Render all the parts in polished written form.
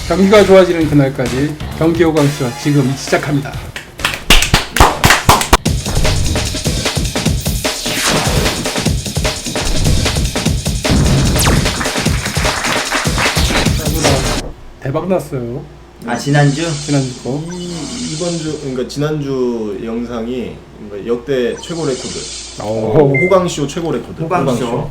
경기가 좋아지는 그날까지 경기 호강쇼 지금 시작합니다. 대박 났어요. 아 지난주? 지난주 거. 이번 주 그러니까 지난주 영상이 역대 최고 레코드. 호강쇼 최고 레코드. 호강쇼.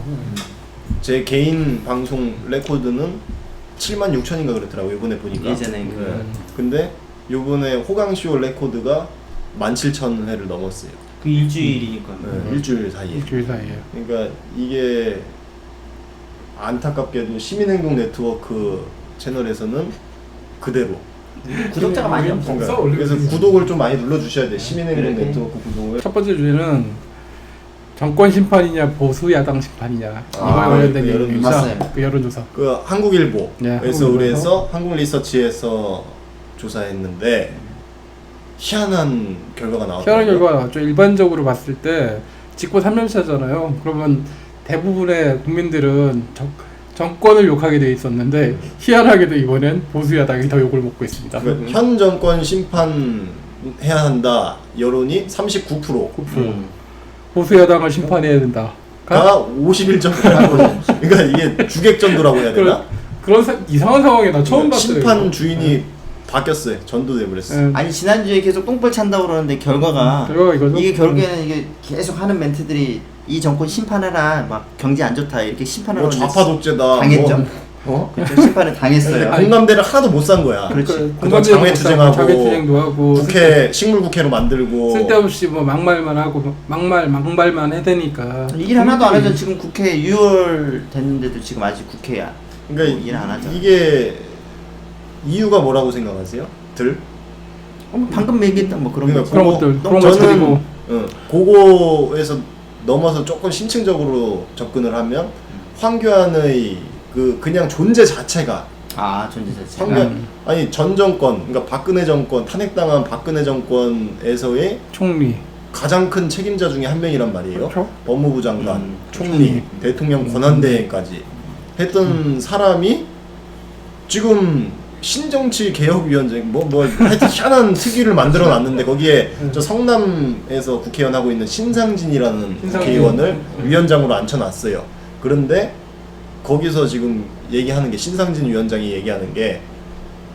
제 개인 방송 레코드는 76,000인가 그렇더라고요. 이번에 보니까. 예전에 네. 근데 요번에 호강쇼 레코드가 17,000회를 넘었어요. 그 일주일이니까. 네, 일주일 사이에. 일주일 사이에. 그러니까 이게 안타깝게도 시민행동 네트워크 채널에서는 그대로. 구독자가 많이 없어. 그러니까 그래서 구독을 좀 많이 눌러주셔야 돼. 시민행동 네트워크 구독을. 첫 번째 주제는 정권 심판이냐 보수 야당 심판이냐 이거에 관련된 그 얘기입니다. 맞아요. 그 여론조사. 그 한국일보에서 네, 한국일보에서. 의뢰해서 한국리서치에서 조사했는데 희한한 결과가 나왔어요. 희한한 결과가 나왔죠. 일반적으로 봤을 때 집권 3년차잖아요. 그러면 대부분의 국민들은 정권을 욕하게 돼 있었는데 희한하게도 이번엔 보수 야당이 더 욕을 먹고 있습니다. 그러니까 현 정권 심판해야 한다 여론이 39%. 9%. 보수 야당을 심판해야 된다. 가 51.8%. 그러니까 이게 주객전도라고 해야 되나? 그런 이상한 상황에 나 처음 봤어요. 심판 이거. 주인이 바뀌었어요. 전도돼 버렸어요. 네. 아니 지난주에 계속 똥볼 찬다고 그러는데 결과가 이거죠? 이게 결국에는 이게 계속 하는 멘트들이 이 정권 심판해라 막 경제 안 좋다 이렇게 심판을 뭐 좌파 독재다. 당했죠. 뭐, 그렇죠. 심판을 당했어요. 공감대를 하나도 못 산 거야. 그렇지. 그동안 장외투쟁하고 장외투쟁도 하고 국회 식물국회로 만들고 쓸데없이 뭐 막말만 하고 막말만 해대니까 일 하나도 안 하죠. 지금 국회 6월 됐는데도 지금 아직 국회야. 그러니까 일 안 하죠. 이게 이유가 뭐라고 생각하세요? 방금 얘기했던 뭐 그런 그러니까 거지. 그런 것들 그런 거 저는 처리고 그거에서 넘어서 조금 심층적으로 접근을 하면 황교안의 그냥 존재 자체가 아 존재 자체가. 황교안 아니 전 정권 그러니까 박근혜 정권 탄핵당한 박근혜 정권에서의 총리 가장 큰 책임자 중에 한 명이란 말이에요. 그렇죠. 법무부 장관, 총리. 총리, 대통령 권한대행까지 했던 사람이 지금 신정치 개혁위원장 뭐 하여튼 희한한 특위를 만들어 놨는데 거기에 저 성남에서 국회의원 하고 있는 신상진이라는 국회의원을 위원장으로 앉혀놨어요. 그런데 거기서 지금 얘기하는 게 신상진 위원장이 얘기하는 게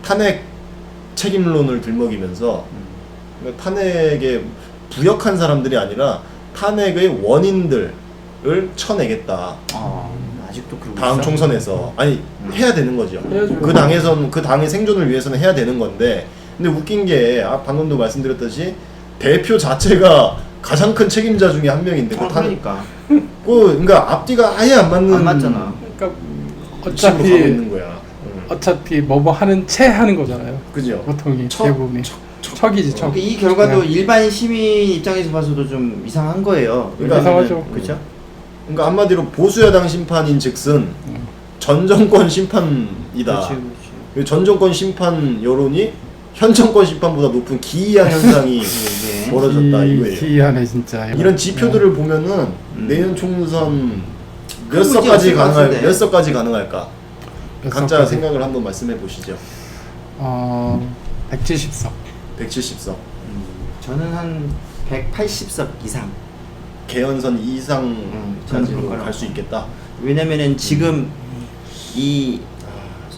탄핵 책임론을 들먹이면서 탄핵에 부역한 사람들이 아니라 탄핵의 원인들을 쳐내겠다. 아직도 그러고 다음 있어? 총선에서 아니 해야 되는 거죠. 해야죠. 그 당에선 그 당의 생존을 위해서는 해야 되는 건데 근데 웃긴 게 방금도 말씀드렸듯이 대표 자체가 가장 큰 책임자 중에 한 명인데 그러니까 그러니까 앞뒤가 아예 안 맞는 안 맞잖아. 그러니까 위치로 가고 있는 거야. 어차피 뭐 하는 채 하는 거잖아요. 그죠? 보통이 대부분이 척이지 척. 그러니까 이 결과도 일반 시민 입장에서 봐서도 좀 이상한 거예요. 그러니까 이상하죠. 그렇죠? 그러니까 한마디로 보수여당 심판인즉슨 전 정권 심판이다. 그렇지. 전 정권 심판 여론이 현 정권 심판보다 높은 기이한 현상이 이게 벌어졌다 이거예요. 기이하네 진짜. 이런 지표들을 보면은 내년 총선 몇 큰 문제 석까지 없을 것 같은데. 몇 석까지 가능할까? 몇 각자 석까지? 생각을 한번 말씀해 보시죠. 170석. 170석. 저는 한 180석 이상. 개헌선 저는 이상까지로 그럴 갈 수 있겠다. 왜냐면은 지금 이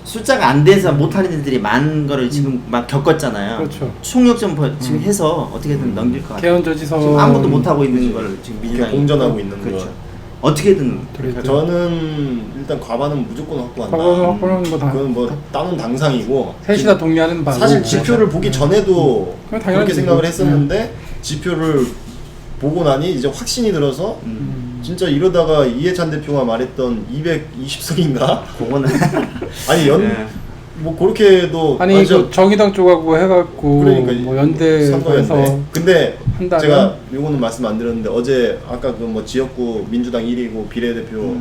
숫자가 안 돼서 못하는 애들이 많은 거를 지금 막 겪었잖아요. 그렇죠. 총력전 지금 해서 어떻게든 넘길 것 같아요. 개헌 저지선 지금 아무도 못 하고 있는 거를 지금 민주당이 공전하고 있는 그렇죠. 거. 어떻게든 그러니까 저는 일단 과반은 무조건 확보한다. 과반은 뭐 다. 그건 뭐 따는 당상이고. 셋이 다 동의하는 바고. 사실 지표를 보기 전에도 그건 당연하지. 그렇게 생각을 했었는데 지표를 보고 나니 이제 확신이 들어서 진짜 이러다가 이해찬 대표가 말했던 220석인가? 그거는 아니 뭐 그렇게도 아니 그 정의당 쪽하고 해갖고 그러니까 뭐 연대해서 선거였네. 근데 한다면? 제가 요거는 말씀 안 드렸는데 어제 아까 그 뭐 지역구 민주당 1위고 비례대표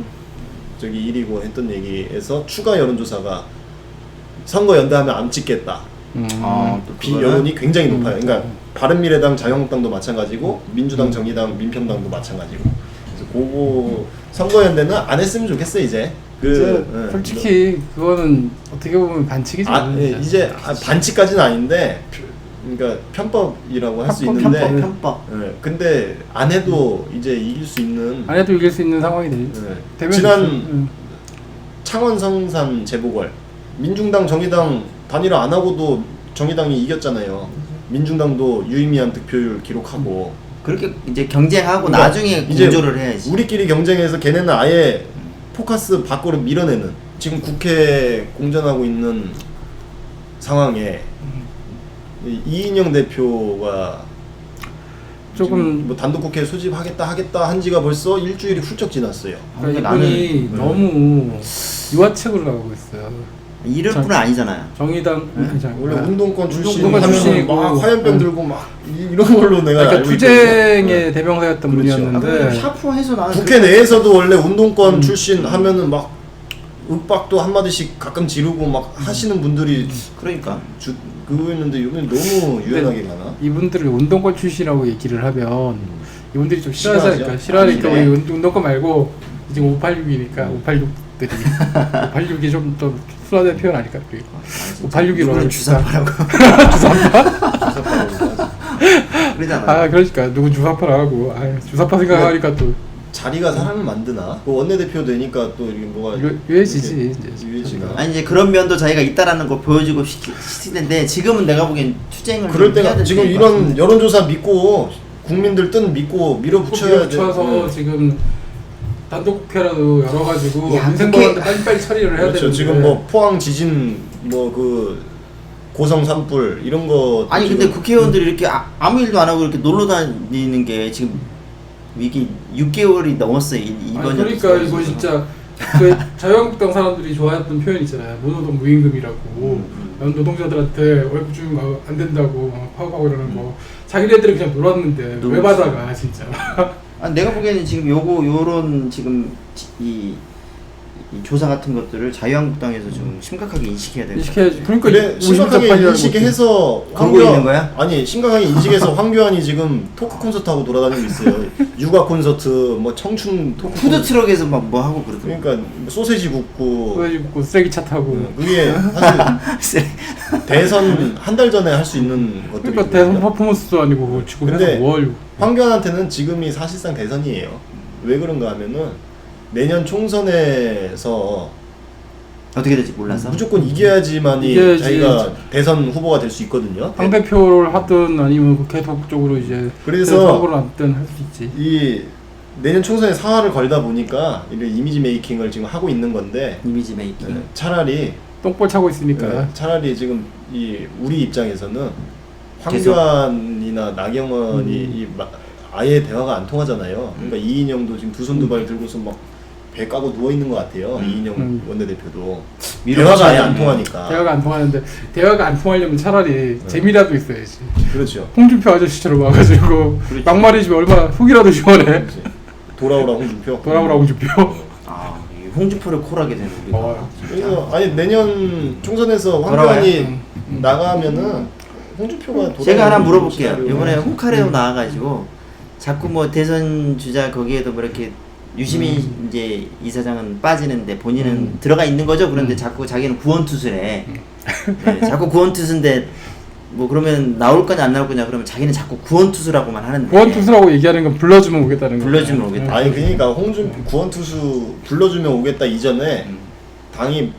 저기 1위고 했던 얘기에서 추가 여론조사가 선거 연대하면 안 찍겠다. 또 비 그거는- 여론이 굉장히 높아요. 그러니까 바른미래당, 자유한국당도 마찬가지고 민주당, 정의당, 민평당도 마찬가지고. 그래서 그거 선거연대는 안 했으면 좋겠어 이제. 이제 예. 솔직히 그거는 어떻게 보면 반칙이죠. 이제 반칙까지는 아닌데 그러니까 편법이라고 할 수 편법, 있는데 편법. 편법. 예, 근데 안 해도 이제 이길 수 있는 안 해도 이길 수 있는 상황이 되면 지난 창원 성산 재보궐 민중당 정의당 단일화 안 하고도 정의당이 이겼잖아요. 민중당도 유의미한 득표율 기록하고 그렇게 이제 경쟁하고 그러니까 나중에 이제 공조를 해야지. 우리끼리 경쟁해서 걔네는 아예 포커스 밖으로 밀어내는 지금 국회 공전하고 있는 상황에 이 이인영 대표가 조금 지금 뭐 단독 국회 소집하겠다 한 지가 벌써 일주일이 훌쩍 지났어요. 그러니까 근데 이분이 너무 유화책을 나오고 있어요. 이럴 뿐은 아니잖아요. 정의당 원래 운동권 출신 운동권 하면은 출신이고, 막 화염병 들고 막 이런 걸로 내가 그러니까 알고 투쟁의 있거든요. 대명사였던 그렇죠. 분이었는데 샤프해서 나는 국회 내에서도 원래 운동권 출신 하면은 막 윽박도 한 마디씩 가끔 지르고 막 하시는 분들이 그러니까 그거 있는데 이번에 너무 유연하게 가나? 이분들을 운동권 출신이라고 얘기를 하면 이분들이 좀 싫어하니까 싫어하죠. 우리 운동권 말고 지금 586이니까 586들이 586이 좀 순화된 표현 아닐까? 586이로 누구는 주사파라고 주사파로 그러잖아. 그러니까 누구 주사파라 하고 주사파 생각하니까 또 자리가 사람을 만드나? 그 원내대표 되니까 또 이게 뭐가 유해지지 이제. 유해지나? 아니 이제 그런 면도 자기가 있다라는 거 보여주고 시키는데 지금은 내가 보기엔 투쟁을 그럴 좀 해야 때가 될 지금 때인 것 이런 같은데. 여론조사 믿고 국민들 뜻 믿고 밀어붙여야 돼. 밀어붙여서 지금 단독국회라도 열어가지고 야, 민생법안도 빨리빨리 처리를 해야 그렇죠. 되는데 지금 뭐 포항 지진 뭐 그 고성 산불 이런 거 아니 근데 국회의원들이 이렇게 아무 일도 안 하고 이렇게 놀러 다니는 게 지금 이게 6개월이 넘었어요. 이번 그러니까 이거 진짜 그 자유한국당 사람들이 좋아했던 표현 있잖아요. 무노동 무임금이라고 노동자들한테 월급 주면 안 된다고 막 파업하고 이러는 거 자기네들이 그냥 놀았는데 왜 받아가 진짜. 내가 보기에는 지금 요런 지금 이 조사 같은 것들을 자유한국당에서 좀 심각하게 인식해야 될 것 같아요. 인식해야지. 그러니까 그래 심각하게 인식해서 그러고 있는 거야? 아니 심각하게 인식해서 황교안이 지금 토크 콘서트 하고 돌아다니고 있어요. 육아 콘서트 뭐 청춘 토크 푸드 트럭에서 막 뭐 하고 그러더라고. 그러니까 소세지 굽고 소세지 굽고 쓰레기차 타고. 그게 사실 대선 한 달 전에 할 수 있는 것들이 그러니까 대선 퍼포먼스도 아니고 지금 근데 해서 뭘. 황교안한테는 지금이 사실상 대선이에요. 왜 그런가 하면은 내년 총선에서 어떻게 될지 몰라서 무조건 이겨야지만이 이겨야지. 자기가 대선 후보가 될 수 있거든요. 당 대표를 하든 아니면 계속적으로 이제 그래서 후보를 하든 할 수 있지. 이 내년 총선에 사활을 걸다 보니까 이런 이미지 메이킹을 지금 하고 있는 건데 이미지 메이킹. 차라리 똥볼 차고 있으니까. 차라리 지금 이 우리 입장에서는 계속. 황교안이나 나경원이 아예 대화가 안 통하잖아요. 그러니까 이인영도 지금 두 손 두 발 들고서 막 배 까고 누워 있는 것 같아요. 이인영 원내대표도 대화가 아예 안 통하니까. 대화가 안 통하는데 대화가 안 통하려면 차라리 재미라도 있어야지. 그렇죠. 홍준표 아저씨처럼 와가지고 그렇지. 막말해주면 얼마나 속이라도 시원해. 그렇지. 돌아오라 홍준표. 돌아오라 홍준표. 이 홍준표를 콜하게 되는 우리가. 그래서 아니 내년 총선에서 황교안이 나가면은 홍준표가 제가 하나 돌아오는 물어볼게요. 시나리오가 이번에 호카레도 나와가지고 자꾸 뭐 대선 주자 거기에도 뭐 이렇게 유시민 이제 이사장은 빠지는데 본인은 들어가 있는 거죠. 그런데 자꾸 자기는 구원투수래. 네, 자꾸 구원투수인데 뭐 그러면 나올 거냐 안 나올 거냐 그러면 자기는 자꾸 구원투수라고만 하는데. 구원투수라고 얘기하는 건 불러주면 오겠다는 거. 불러주면 오겠다. 아니 그러니까 홍준표 구원투수 불러주면 오겠다 이전에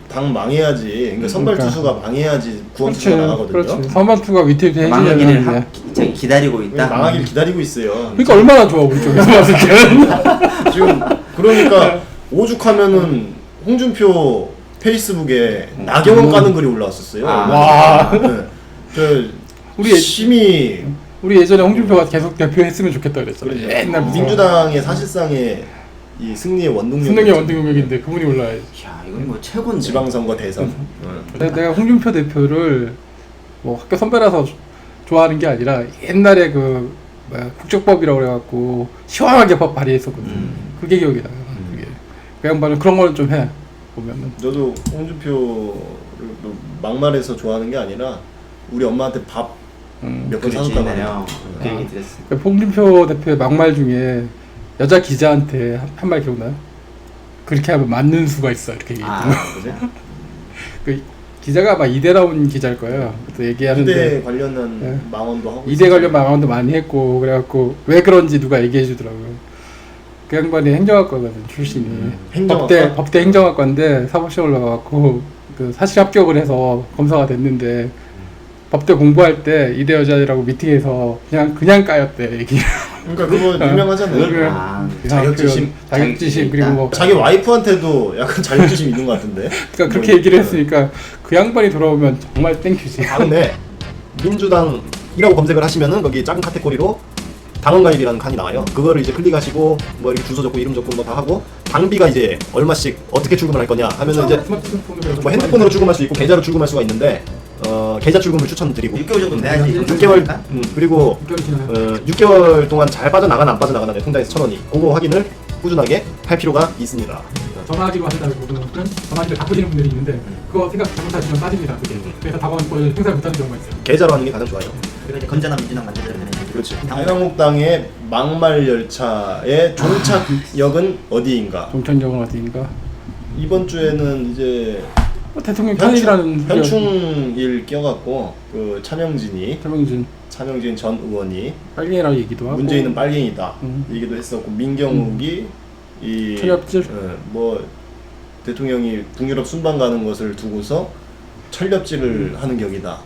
당 망해야지. 그러니까 선발 그러니까. 투수가 망해야지 구원투수가 나가거든요. 그렇지. 선발투가 위태위태 망하기를 해줘야 저기 기다리고 있다. 망하길 기다리고 있어요. 그러니까 얼마나 좋아 우리 쪽에서 봤을 때는. 지금 그러니까 오죽하면은 홍준표 페이스북에 나경원 까는 글이 올라왔었어요. 와. 네. 저 우리 심히 우리 예전에 홍준표가 계속 대표했으면 좋겠다 그랬잖아. 그렇죠. 옛날 민주당의 사실상의 이 승리의 원동력. 수능의 원동력인데 그분이 올라야지. 야 이건 뭐 최고인데. 지방선거 대선. 내가 홍준표 대표를 뭐 학교 선배라서 좋아하는 게 아니라 옛날에 그 뭐야 국적법이라고 그래갖고 시원하게 법 발의했었거든. 그게 기억이 나요. 그게 그 양반은 그런 거는 좀 해. 보면은 저도 홍준표를 막말해서 좋아하는 게 아니라 우리 엄마한테 밥 몇 번 사줬다고 그랬네요. 그 해요. 얘기 들었어. 홍준표 대표의 막말 중에 여자 기자한테 한 말 기억나요? 그렇게 하면 맞는 수가 있어 이렇게 얘기했더라고. 그죠? 그 기자가 아마 이대 나온 기자일 거예요. 그래서 얘기하는데 이대 관련한 네. 망언도 하고 이대 관련 망언도 많이 했고 그래갖고 왜 그런지 누가 얘기해 주더라고요. 그 양반이 행정학과거든 출신이. 행정학과? 법대 행정학과인데 사법시험을 나와갖고 그 사실 합격을 해서 검사가 됐는데 법대 공부할 때 이대 여자애라고 미팅에서 그냥 까였대 얘기. 그러니까 그거 유명하잖아요. 자격지심. 자격지심 그리고 뭐 자기 와이프한테도 약간 자격지심 있는 것 같은데. 그러니까 그렇게 얘기를 했으니까 그 양반이 돌아오면 정말 땡큐지. 다음에 민주당이라고 검색을 하시면은 거기 작은 카테고리로 당원가입이라는 칸이 나와요. 그거를 이제 클릭하시고 뭐 이렇게 주소 적고 이름 적고 뭐 다 하고 당비가 이제 얼마씩 어떻게 출금을 할 거냐 하면은 이제 뭐 핸드폰으로 출금할 수 있고 계좌로 출금할 수가 있는데 계좌 출금을 추천드리고 6개월 정도 돼야지. 6개월 그리고 6개월 동안 잘 빠져나가나 안 빠져나가나 내 통장에서 1,000원이 그거 확인을 꾸준하게 할 필요가 있습니다. 전화하기로 하신다고 그러면 전화하기를 바꾸시는 분들이 있는데 그거 생각 잘못하시면 빠집니다. 그게. 그래서 당원권을 행사 못하는 경우가 있어요. 계좌로 하는 게 가장 좋아요. 그래서 이제 건전한 민주당 만들어야 되네. 그렇지. 자유한국당의 막말 열차의 종착역은 어디인가? 종천역은 어디인가? 이번 주에는 이제 뭐 대통령 탄핵이라는 현충일 껴갖고 그 차명진 전 의원이 빨갱이라고 얘기도 하고 문재인은 빨갱이다 얘기도 했었고 민경욱이 이 철렵질 뭐 대통령이 북유럽 순방 가는 것을 두고서 철렵질을 하는 격이다.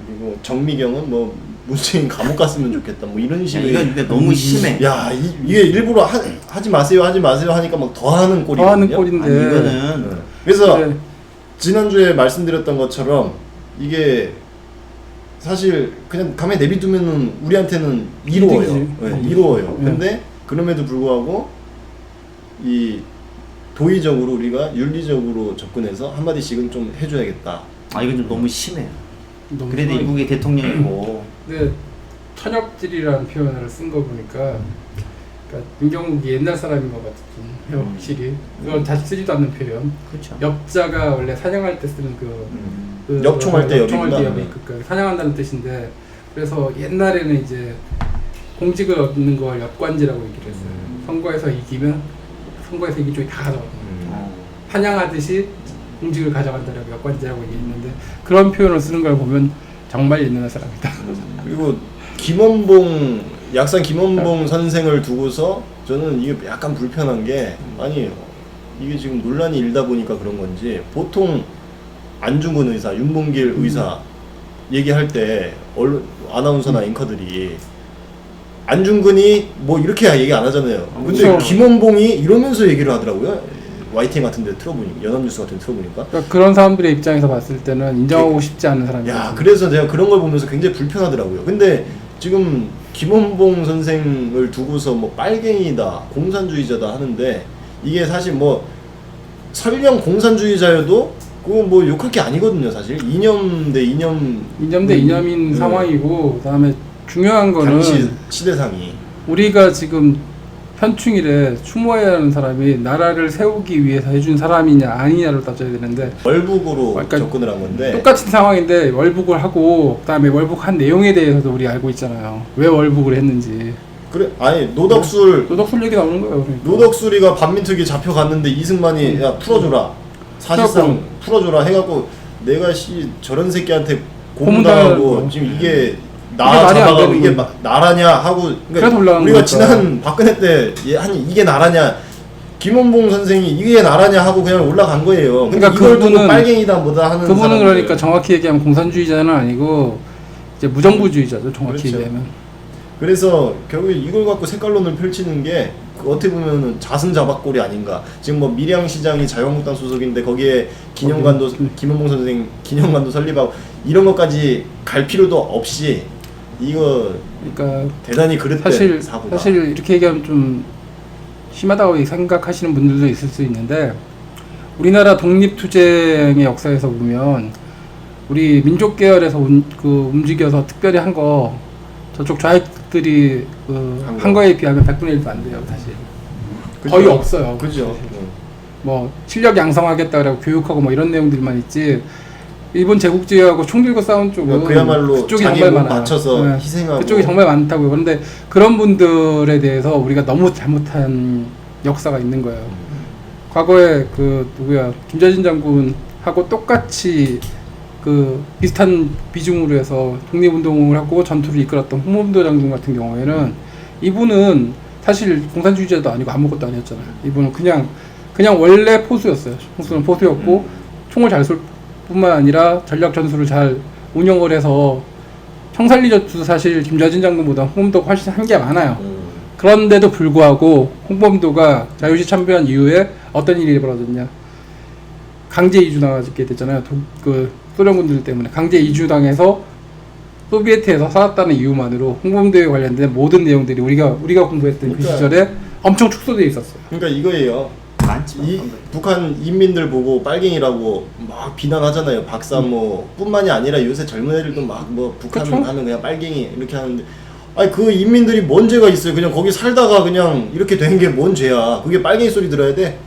그리고 정미경은 뭐 문재인 감옥 갔으면 좋겠다. 뭐 이런 식의 이건 근데 너무 심해. 야 이게 일부러 하지 마세요 하니까 막 더 하는 꼴이거든요. 더 하는 꼴인데 아니, 이거는 그래서 네. 지난주에 말씀드렸던 것처럼 이게 사실 그냥 가만히 내비두면은 우리한테는 이로워요. 이득이지. 네, 이로워요. 네. 근데 그럼에도 불구하고 이 도의적으로 우리가 윤리적으로 접근해서 한마디씩은 좀 해줘야겠다. 이건 좀 너무 심해요. 너무 그래도 심하게. 이국의 대통령이고 근데 천엽질이라는 표현을 쓴 거 보니까 그러니까 민경욱이 옛날 사람인 것 같은 확실히 그걸 다시 쓰지도 않는 표현. 그렇죠. 엽자가 원래 사냥할 때 쓰는 그 엽총할 때 엽총할 때 엽이구나. 엽이 그러니까 사냥한다는 뜻인데 그래서 옛날에는 이제 공직을 얻는 걸 엽관지라고 얘기를 했어요. 선거에서 이기면 선거에서 이긴 쪽이 다 가져가거든요. 사냥하듯이 공직을 가져간다라고 엽관지라고 얘기했는데 그런 표현을 쓰는 걸 보면 정말 옛날 사람이다. 그리고 약산 김원봉 선생을 두고서 저는 이게 약간 불편한 게 아니 이게 지금 논란이 일다 보니까 그런 건지 보통 안중근 의사, 윤봉길 의사 얘기할 때 아나운서나 앵커들이 안중근이 뭐 이렇게 얘기 안 하잖아요. 근데 그렇죠. 김원봉이 이러면서 얘기를 하더라고요. YTN 같은 데 틀어보니까, 연합뉴스 같은 데 틀어보니까. 그러니까 그런 사람들의 입장에서 봤을 때는 인정하고 싶지 않은 사람이에요. 야, 그래서 제가 그런 걸 보면서 굉장히 불편하더라고요. 근데 지금 김원봉 선생을 두고서 뭐 빨갱이다, 공산주의자다 하는데 이게 사실 뭐 설령 공산주의자여도 그거 뭐 욕할 게 아니거든요, 사실. 이념 대 이념. 이념 대 이념인 상황이고 그다음에 중요한 거는 당시 시대상이. 우리가 지금 현충일에 추모해야 하는 사람이 나라를 세우기 위해서 해준 사람이냐 아니냐를 따져야 되는데 월북으로 그러니까 접근을 한 건데. 똑같은 상황인데 월북을 하고 그다음에 월북한 내용에 대해서도 우리 알고 있잖아요. 왜 월북을 했는지. 그래, 아니 노덕술 얘기 나오는 거예요. 그러니까. 노덕술이가 반민특위 잡혀갔는데 이승만이 야 풀어줘라, 사실상 풀어줘라 해갖고 내가 저런 새끼한테 고문당하고 고문당하고. 지금 이게 나 말이 안 잡아가고 되는 이게 거예요. 나라냐 하고. 그래서 올라간 우리가 거니까. 지난 박근혜 때 이게 나라냐, 김원봉 선생이 이게 나라냐 하고 그냥 올라간 거예요. 근데 그러니까 이걸 두고 그분은- 빨갱이다 뭐다 하는 그분은 사람들. 그러니까 정확히 얘기하면 공산주의자는 아니고 이제 무정부주의자죠. 정확히 그렇죠. 얘기하면. 그래서 결국 이걸 갖고 색깔론을 펼치는 게 어떻게 보면은 자승자박골이 아닌가. 지금 뭐 밀양시장이 자유한국당 소속인데 거기에 기념관도 김원봉 선생 기념관도 설립하고 이런 것까지 갈 필요도 없이 이거 그러니까 대단히 그릇된 사실 사고다. 사실 이렇게 얘기하면 좀 심하다고 생각하시는 분들도 있을 수 있는데 우리나라 독립투쟁의 역사에서 보면 우리 민족 계열에서 움직여서 특별히 한 거 저쪽 좌익들이 한 거에 비하면 100분의 1도 안 돼요 사실. 그죠? 거의 없어요. 그죠. 뭐 실력 양성하겠다라고 교육하고 뭐 이런 내용들만 있지 일본 제국주의하고 총 들고 싸운 쪽은 그야말로 그쪽이 자기 정말 몸 많아요. 바쳐서 네. 희생하고. 그쪽이 정말 많다고요. 그런데 그런 분들에 대해서 우리가 너무 잘못한 역사가 있는 거예요. 과거에 그 누구야 김자진 장군하고 똑같이 그 비슷한 비중으로 해서 독립운동을 하고 전투를 이끌었던 홍범도 장군 같은 경우에는 이분은 사실 공산주의자도 아니고 아무것도 아니었잖아요. 이분은 그냥 원래 포수였어요. 포수는 포수였고 총을 잘 쏠 뿐만 아니라 전략 전술을 잘 운영을 해서 청산리 전투도 사실 김자진 장군보다 홍범도가 훨씬 한 게 많아요. 그런데도 불구하고 홍범도가 자유시 참배한 이후에 어떤 일이 벌어졌냐? 강제 이주당하게 됐잖아요. 그 소련군들 때문에 강제 이주당해서 소비에트에서 살았다는 이유만으로 홍범도에 관련된 모든 내용들이 우리가 공부했던 그 시절에 엄청 축소되어 있었어요. 그러니까 이거예요. 많지만 이 북한 인민들 보고 빨갱이라고 막 비난하잖아요. 박사모뿐만이 아니라 요새 젊은 애들도 막 뭐 북한 그쵸? 하면 그냥 빨갱이 이렇게 하는데, 아니 그 인민들이 뭔 죄가 있어요? 그냥 거기 살다가 그냥 이렇게 된 게 뭔 죄야? 그게 빨갱이 소리 들어야 돼?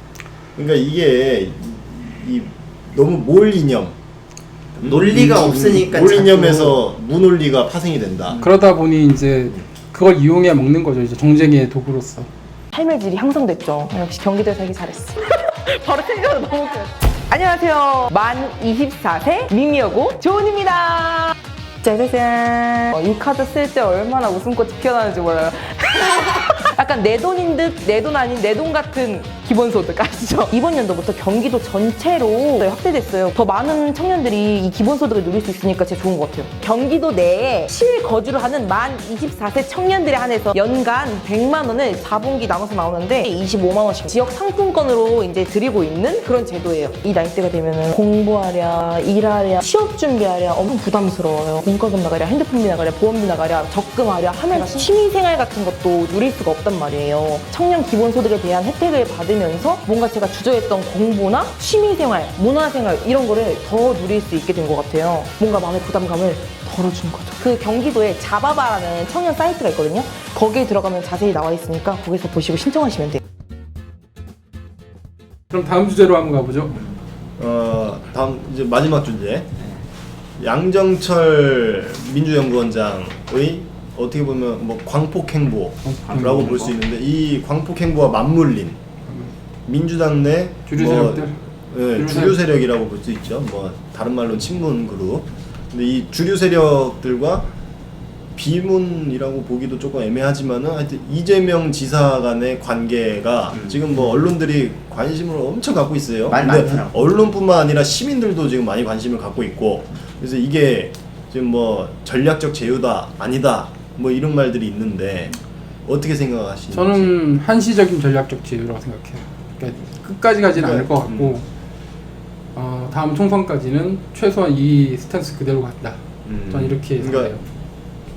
그러니까 이게 이 너무 몰 이념, 논리가 없으니까 몰 이념에서 무논리가 파생이 된다. 그러다 보니 이제 그걸 이용해 먹는 거죠. 이제 정쟁의 도구로서. 삶의 질이 향상됐죠. 역시 경기도에 살기 잘했어. 바로 생각이 너무 웃겨요. 안녕하세요. 만 24세 미미여고 조은입니다. 짜자잔. 이 카드 쓸 때 얼마나 웃음꽃이 피어나는지 몰라요. 약간 내 돈인 듯 내 돈 아닌 내 돈 같은 기본소득 아시죠? 이번 연도부터 경기도 전체로 확대됐어요. 더 많은 청년들이 이 기본소득을 누릴 수 있으니까 진짜 좋은 것 같아요. 경기도 내에 실거주를 하는 만 24세 청년들에 한해서 연간 100만 원을 4분기 나눠서 나오는데 25만 원씩 지역 상품권으로 이제 드리고 있는 그런 제도예요. 이 나이대가 되면은 공부하랴, 일하랴, 취업 준비하랴 엄청 부담스러워요. 공과금 나가랴, 핸드폰비 나가랴, 보험비 나가랴, 적금하랴 하면 취미생활 같은 것도 누릴 수가 없단 말이에요. 청년 기본소득에 대한 혜택을 받으면서 뭔가 제가 주저했던 공부나 취미생활, 문화생활 이런 거를 더 누릴 수 있게 된 것 같아요. 뭔가 마음의 부담감을 덜어주는 거죠. 그 경기도에 자바바라는 청년 사이트가 있거든요. 거기에 들어가면 자세히 나와 있으니까 거기서 보시고 신청하시면 돼요. 그럼 다음 주제로 한번 가보죠. 다음 이제 마지막 주제, 양정철 민주연구원장의 어떻게 보면 뭐 광폭행보라고 볼 수 있는데, 이 광폭행보와 맞물린 민주당 내 주류 세력들? 네, 주류 세력이라고 볼 수 있죠. 뭐 다른 말로 친문 그룹. 근데 이 주류 세력들과 비문이라고 보기도 조금 애매하지만은 하여튼 이재명 지사 간의 관계가 지금 뭐 언론들이 관심을 엄청 갖고 있어요. 많이 근데 많더라고. 언론뿐만 아니라 시민들도 지금 많이 관심을 갖고 있고, 그래서 이게 지금 뭐 전략적 제휴다 아니다 뭐 이런 말들이 있는데 어떻게 생각하시는지? 저는 한시적인 전략적 지혜라고 생각해요. 그러니까 끝까지 가지는 않을 것 같고 다음 총선까지는 최소한 이 스탠스 그대로 간다. 저는 이렇게 생각해요. 그러니까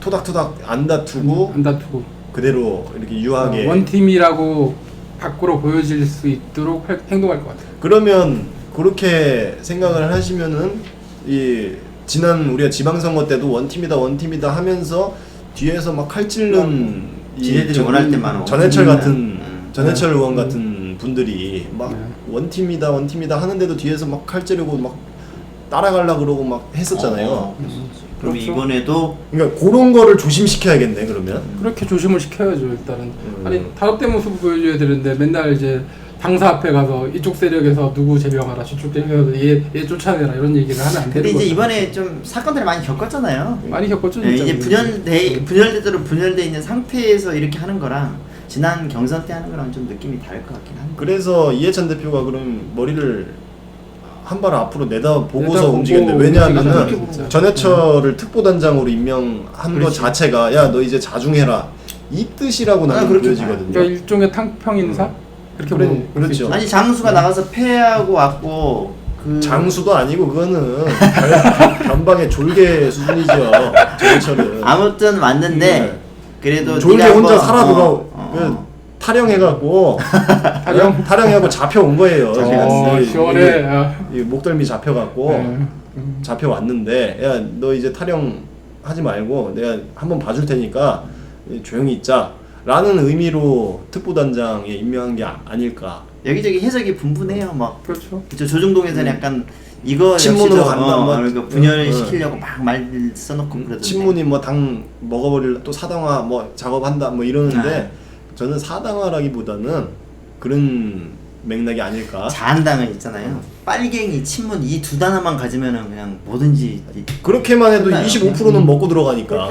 토닥토닥 안 다투고 안 다투고 그대로 이렇게 유하게 원팀이라고 밖으로 보여질 수 있도록 행동할 것 같아요. 그러면 그렇게 생각을 하시면은 이 지난 우리가 지방선거 때도 원팀이다 하면서 뒤에서 막 칼찔는 지네들이 원할 때만 전해철 원팀이다. 같은 전해철 의원 같은 분들이 막 원팀이다 하는데도 뒤에서 막 칼찌르고 막 따라가려 그러고 막 했었잖아요. 그럼 그렇죠. 이번에도 그러니까 그런 거를 조심시켜야겠네 그러면. 그렇게 조심을 시켜야죠. 일단은 아니 다릅된 모습을 보여줘야 되는데 맨날 이제 당사 앞에 가서 이쪽 세력에서 누구 제명하라, 저쪽 세력에서 얘 쫓아내라 이런 얘기를 하면 안 근데 되는 이제 거죠. 이번에 좀 사건들을 많이 겪었잖아요. 많이 겪었죠. 네, 진짜. 이제 분열대로 분열돼 있는 상태에서 이렇게 하는 거랑 지난 경선 때 하는 거랑 좀 느낌이 다를 것 같긴 한데. 그래서 이해찬 대표가 그럼 머리를 한 발 앞으로 내다보고서 내다보고 움직였는데, 왜냐하면은 움직이잖아요. 전해철을 특보단장으로 임명한 거 그렇지. 자체가 야 너 이제 자중해라 이 뜻이라고 나는 그렇게 보여지거든요. 그러니까 일종의 탕평 인사 그렇게 그래, 보면 볼수 그렇죠. 있죠. 아니 장수가 나가서 패하고 왔고 그 장수도 아니고 그거는 변방의 졸개 수준이죠. 전해철은 아무튼 왔는데 네. 그래도 졸개 네가 혼자 한번, 살아 돌아 타령해갖고 타령해갖고 잡혀온 거예요. 지금 시원해. 아. 이 목덜미 잡혀갖고 네. 잡혀왔는데, 야 너 이제 타령하지 말고 내가 한번 봐줄 테니까 조용히 있자 라는 의미로 특보단장에 임명한 게 아닐까. 여기저기 해석이 분분해요. 막 그렇죠. 저 조중동에서는 약간 이거 친문으로 역시도, 간다, 뭐. 그러니까 분열시키려고 막 말 써놓고 그러던데. 친문이 뭐 당 먹어버릴 또 사당화 뭐 작업한다 뭐 이러는데, 저는 사당화라기보다는 그런 맥락이 아닐까. 자한당은 있잖아요. 빨갱이, 친문 이 두 단어만 가지면은 그냥 뭐든지 그렇게만 해도 끝나요. 25%는 먹고 들어가니까.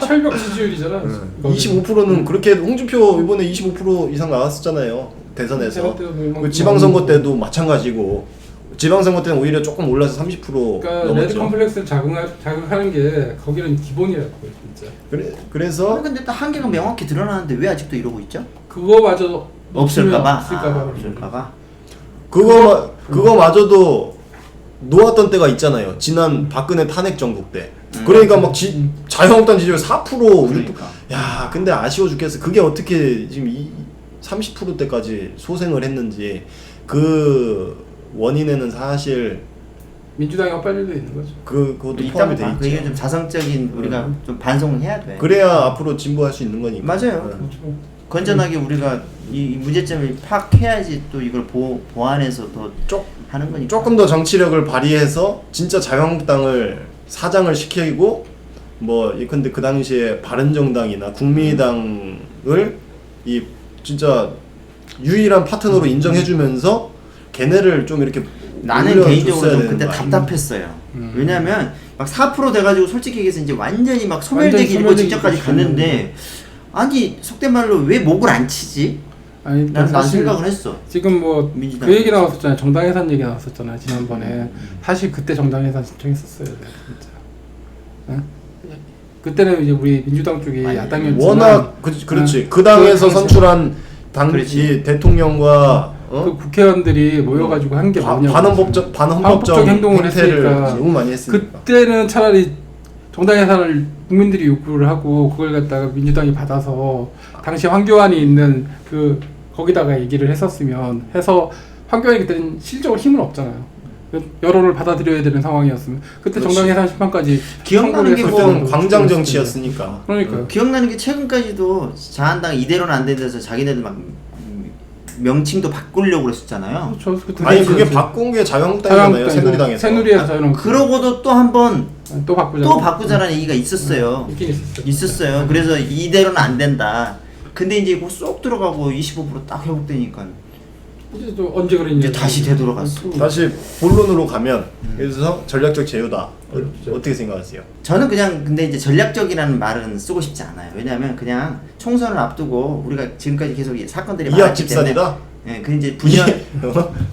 철벽 지지율이잖아. 25%는 그렇게 홍준표 이번에 25% 이상 나왔었잖아요. 대선에서. 대선 때도 뭐 그 지방선거 때도 마찬가지고. 지방선거 때는 오히려 조금 올라서 30% 그러니까 레드 넘었죠. 컴플렉스를 자극하는 게 거기는 기본이라고 진짜. 그래서 근데 또 한계가 명확히 드러나는데 왜 아직도 이러고 있죠? 그거마저 없을까봐. 없을까봐. 없을까봐. 그거마저도 놓았던 때가 있잖아요. 지난 박근혜 탄핵 정국 때. 그러니까 막 자유한국당 지지율 4%. 그러니까. 야, 근데 아쉬워 죽겠어. 그게 어떻게 지금 30%대까지 소생을 했는지 그 원인에는 사실 민주당이 엇갈려도 있는 거죠. 그것도 포함이 돼 그게 있죠. 좀 자성적인 우리가 좀 반성을 해야 돼. 그래야 앞으로 진보할 수 있는 거니까. 맞아요. 네. 그렇죠. 건전하게 우리가 이 문제점을 파악해야지 또 이걸 보완해서 더 하는 거니까. 조금 더 정치력을 발휘해서 진짜 자유한국당을 사장을 시키고 뭐 예컨대 그 당시에 바른정당이나 국민의당을 이 진짜 유일한 파트너로 인정해주면서 걔네를 좀 이렇게 나는 올려줬어야 개인적으로 좀 되는 그때 거 아니야? 답답했어요. 왜냐면 막 4% 돼가지고 솔직히 얘기해서 이제 완전히 막 소멸되기 일보 소멸되기 직전까지 일보 갔는데 아니 속된 말로 왜 목을 안 치지? 아니 난 사실 생각을 했어. 지금 뭐 민주당. 그 얘기 나왔었잖아요. 정당 해산 얘기 나왔었잖아요. 지난번에 사실 그때 정당 해산 신청했었어요. 내가 진짜. 응? 그때는 이제 우리 민주당 쪽이 아니, 야당이었지만 워낙 그렇지 그 당에서 당시에- 선출한 그렇지. 당시 대통령과 그 국회의원들이 모여가지고 한 게 뭐냐고. 반헌법적 반헌법적 행동을 행태를 했으니까. 너무 많이 했으니까. 그때는 차라리 정당 해산을 국민들이 요구를 하고 그걸 갖다가 민주당이 받아서 당시 황교안이 있는 그 거기다가 얘기를 했었으면 해서 황교안이 그때는 실적으로 힘은 없잖아요. 여론을 받아들여야 되는 상황이었으면 그때 그렇지. 정당 해산 심판까지 기억나는 게 청구를 뭐- 그때는 광장 정치였으니까. 그러니까요. 기억나는 게 최근까지도 자한당 이대로는 안 된다서 자기네들 막 명칭도 바꾸려고 그랬었잖아요. 저 그때 아니 당시에 그게 바꾼 게 자유한국당이잖아요. 새누리당에서. 새누리에서 자유한국당. 그러고도 또 한 번 또 바꾸자. 또 바꾸자라는 얘기가 있었어요. 있긴 있었어요. 있었어요. 그래서 이대로는 안 된다. 근데 이제 그거 쏙 들어가고 25%딱 회복되니까 이제 또 언제 그랬냐. 이제 다시 되돌아갔어. 다시 본론으로 가면 그래서 전략적 제휴다. 그렇죠. 어떻게 생각하세요? 저는 그냥 근데 이제 전략적이라는 말은 쓰고 싶지 않아요. 왜냐하면 그냥 총선을 앞두고 우리가 지금까지 계속 이 사건들이 이합 많았기 때문에 집산이다. 예, 그 이제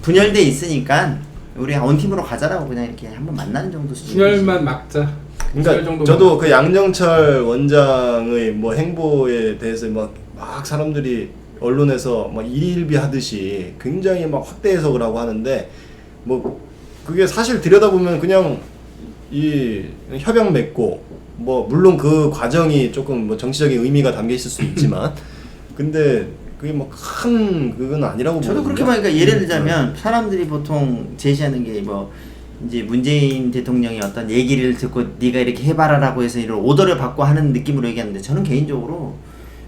분열돼 있으니까 우리 원팀으로 가자라고 그냥 이렇게 한번 만나는 정도 수준. 분열만 막자. 분열 그러니까 정도만. 저도 그 양정철 원장의 뭐 행보에 대해서 막 사람들이 언론에서 막 일일비 하듯이 굉장히 막 확대 해석을 하고 하는데 뭐 그게 사실 들여다보면 그냥 이 협약 맺고 뭐 물론 그 과정이 조금 뭐 정치적인 의미가 담겨 있을 수 있지만 근데 그게 뭐 큰 그건 아니라고 저도 그렇게 보거든요. 보니까 예를 들자면 사람들이 보통 제시하는 게 뭐 이제 문재인 대통령이 어떤 얘기를 듣고 네가 이렇게 해봐라라고 해서 이런 오더를 받고 하는 느낌으로 얘기하는데 저는 개인적으로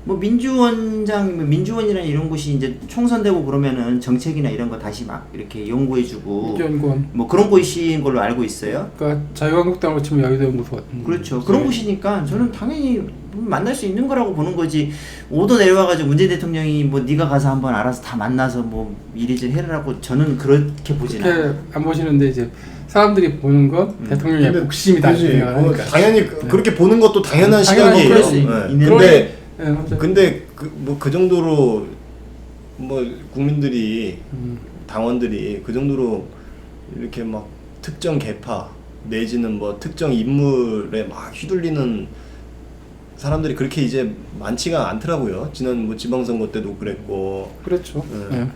뭐 민주원이나 이런 곳이 이제 총선되고 그러면은 정책이나 이런 거 다시 막 이렇게 연구해주고 민주연구원. 뭐 그런 곳인 걸로 알고 있어요. 그러니까 자유한국당으로 치면 여의도연구소 같은. 그렇죠. 그런 곳이니까 저는 당연히 만날 수 있는 거라고 보는 거지. 오더 내려와가지고 문재인 대통령이 뭐 네가 가서 한번 알아서 다 만나서 뭐 이리저리 해라라고 저는 그렇게 보지는 그렇게 않아요. 안 보시는데 이제 사람들이 보는 건 대통령의 근데 복심이다. 그지. 이렇게 그거 생각하니까. 당연히 그렇게 보는 것도 당연한 당연한 시각이에요. 그럴 수 근데 네, 맞아요. 근데 그 정도로 뭐 국민들이 당원들이 그 정도로 이렇게 막 특정 계파 내지는 뭐 특정 인물에 막 휘둘리는 사람들이 그렇게 이제 많지가 않더라고요. 지난 뭐 지방선거 때도 그랬고. 그렇죠. 네.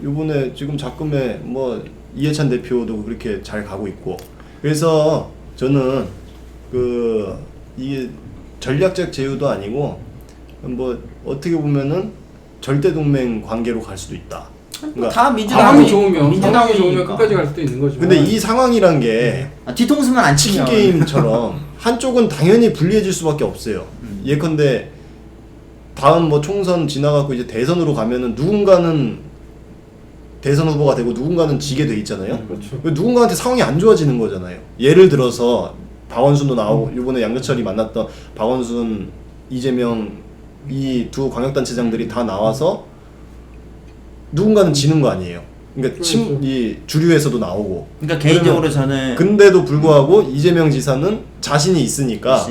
요번에 지금 작금에 뭐 이해찬 대표도 그렇게 잘 가고 있고. 그래서 저는 이게 전략적 제휴도 아니고 뭐 어떻게 보면은 절대 동맹 관계로 갈 수도 있다. 그러니까 다 상황이 좋으면 민주당이니까. 끝까지 갈 수도 있는 거죠. 근데 이 상황이란 게 뒤통수만 안 치킨 치면 게임처럼 한쪽은 당연히 불리해질 수밖에 없어요. 예컨대 다음 뭐 총선 지나가고 이제 대선으로 가면은 누군가는 대선 후보가 되고 누군가는 지게 돼 있잖아요. 그렇죠. 누군가한테 상황이 안 좋아지는 거잖아요. 예를 들어서 박원순도 나오고 이번에 양재철이 만났던 박원순, 이재명 이 두 광역단체장들이 다 나와서 누군가는 지는 거 아니에요. 그러니까 그렇죠. 이 주류에서도 나오고. 그러니까 개인적으로 저는 근데도 불구하고 이재명 지사는 자신이 있으니까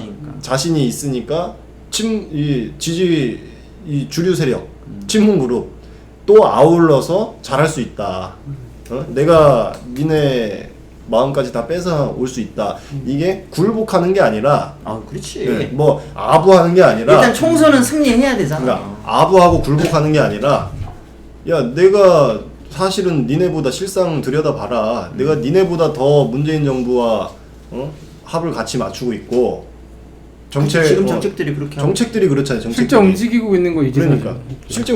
이 주류 세력, 친문 그룹 또 아울러서 잘할 수 있다. 내가 니네 마음까지 다 뺏어 올 수 있다. 이게 굴복하는 게 아니라 그렇지. 네, 뭐 아부하는 게 아니라 일단 총선은 승리해야 되잖아. 그러니까 아부하고 굴복하는 게 아니라 야 내가 사실은 니네보다 실상 들여다봐라. 내가 니네보다 더 문재인 정부와 합을 같이 맞추고 있고 정책 지금 정책들이 그렇게 하고. 정책들이 그렇잖아요. 실제 정책들이. 움직이고 있는 거 이제 그러니까 실제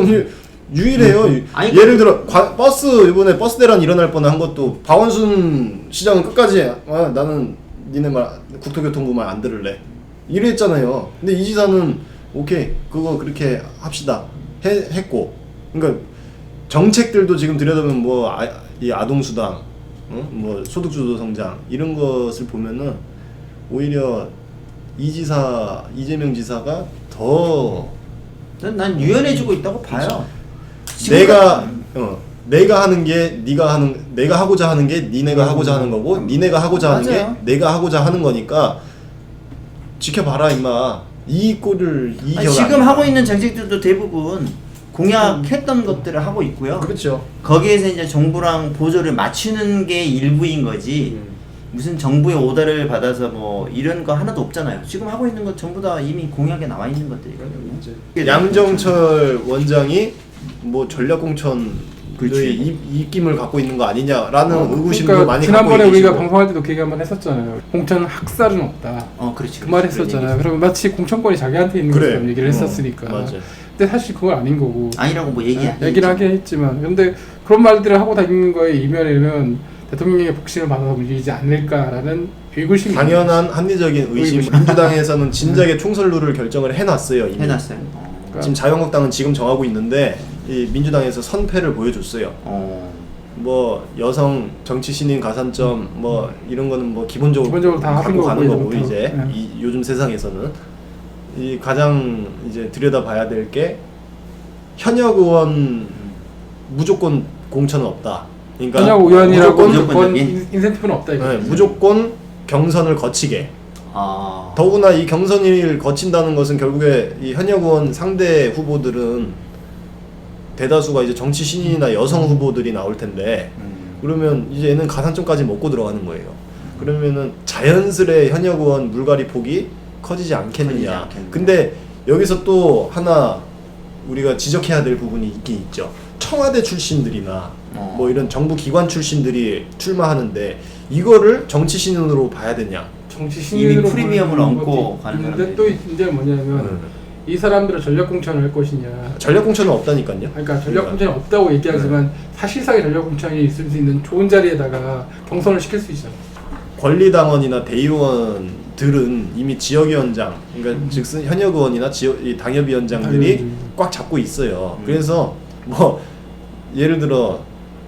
유일해요. 아니, 예를 들어 버스 이번에 버스 대란 일어날 뻔한 것도 박원순 시장은 끝까지 나는 니네 말 국토교통부 말 안 들을래 이랬잖아요. 근데 이 지사는 오케이 그거 그렇게 합시다 했고 그러니까 정책들도 지금 들여다보면 뭐 이 아동수당 뭐 소득주도 성장 이런 것을 보면은 오히려 이재명 지사가 더 난 유연해지고 있다고 봐요. 내가 하는 게 내가 하고자 하는 게 니네가 하고자 하는 거고 니네가 하고자 하는 맞아요. 게 내가 하고자 하는 거니까 지켜봐라 임마. 이 꼴을 지금 하고 있는 정책들도 대부분 공약했던 것들을 하고 있고요. 그렇죠. 거기에서 이제 정부랑 보조를 맞추는 게 일부인 거지. 무슨 정부의 오더를 받아서 뭐 이런 거 하나도 없잖아요. 지금 하고 있는 것 전부 다 이미 공약에 나와 있는 것들이거든요. 양정철 원장이 뭐 전략공천의 입김을 갖고 있는 거 아니냐라는 의구심도 그러니까 많이 갖고 지난번에 계시고. 우리가 방송할 때도 그 얘기 한번 했었잖아요. 공천 학살은 없다. 그렇지. 그 말 했었잖아요. 그러면 마치 공천권이 자기한테 있는 그래. 것처럼 얘기를 했었으니까. 맞아. 근데 사실 그건 아닌 거고. 아니라고 뭐 얘기를 하긴 했지만, 근데 그런 말들을 하고 다니는 거에 이면에는 대통령의 복심을 받아서 물리지 않을까라는 의구심이 당연한 합리적인 의심. 민주당에서는 진작에 총선 룰을 결정을 해놨어요. 이미. 해놨어요. 지금 자유한국당은 지금 정하고 있는데 이 민주당에서 선패를 보여줬어요. 뭐 여성 정치 신인 가산점 뭐 이런 거는 뭐 기본적으로 다 갖고 하는 가는 거고, 거고 이제부터. 이제 네. 요즘 세상에서는 이 가장 이제 들여다봐야 될 게 현역 의원 무조건 공천은 없다. 그러니까 현역 의원이라고 무조건 인센티브는 없다 이거. 네, 무조건 경선을 거치게. 더구나 이 경선을 거친다는 것은 결국에 이 현역 의원 상대 후보들은 대다수가 이제 정치 신인이나 여성 후보들이 나올 텐데 그러면 이제 얘는 가산점까지 먹고 들어가는 거예요. 그러면은 자연스레 현역 의원 물갈이 폭이 커지지 않겠느냐. 근데 여기서 또 하나 우리가 지적해야 될 부분이 있긴 있죠. 청와대 출신들이나 뭐 이런 정부 기관 출신들이 출마하는데 이거를 정치 신인으로 봐야 되냐? 정치 이미 신인으로 프리미엄을 보는 얹고 것도 가는 있는데 또 이제 뭐냐면 이 사람들은 전략 공천을 할 것이냐. 전략 공천은 없다니까요. 그러니까 전략 공천이 없다고 얘기하지만 사실상의 전략 공천이 있을 수 있는 좋은 자리에다가 경선을 시킬 수 있잖아. 권리당원이나 대의원들은 이미 지역위원장, 그러니까 즉슨 현역 의원이나 이 당협위원장들이 꽉 잡고 있어요. 그래서 뭐 예를 들어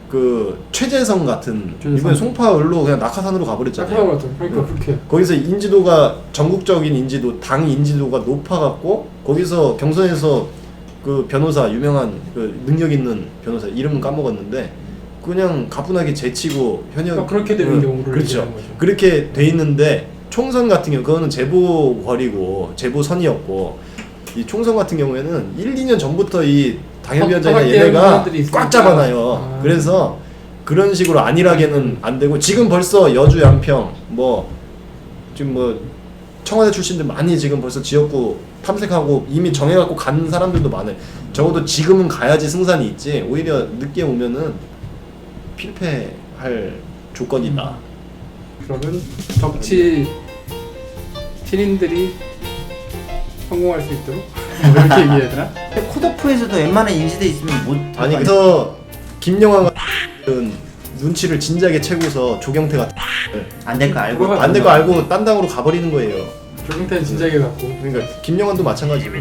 그 최재성 같은 이번에 송파을로 그냥 낙하산으로 가버렸잖아요. 그러니까 그렇게 거기서 인지도가 전국적인 인지도, 당 인지도가 높아갖고 거기서 경선에서 그 변호사 유명한 그 능력 있는 변호사 이름은 까먹었는데 그냥 가뿐하게 제치고 현역 그렇게 되는 경우를 그렇죠. 얘기하는 거죠. 그렇게 돼 있는데 총선 같은 경우 그거는 재보궐이고 재보선이었고 이 총선 같은 경우에는 1, 2년 전부터 이 당협위원장이나 얘네가 꽉 잡아놔요. 그래서 그런 식으로 안일하게는 안 되고 지금 벌써 여주 양평 뭐 지금 뭐 청와대 출신들 많이 지금 벌써 지역구 탐색하고 이미 정해갖고 간 사람들도 많아요. 적어도 지금은 가야지 승산이 있지 오히려 늦게 오면은 필패할 조건이다. 그러면 정치 신인들이 성공할 수 있도록 뭐 이렇게 얘기해야 되나? 컷오프에서도 웬만한 인지도 있으면 못. 아니 그래서 김영환 같은 눈치를 진작에 채고서 조경태가 안 될 거 알고. 안 될 거 알고 딴 당으로 가버리는 거예요. 조경태는 진작에 갖고 그러니까 김영환도 마찬가지고.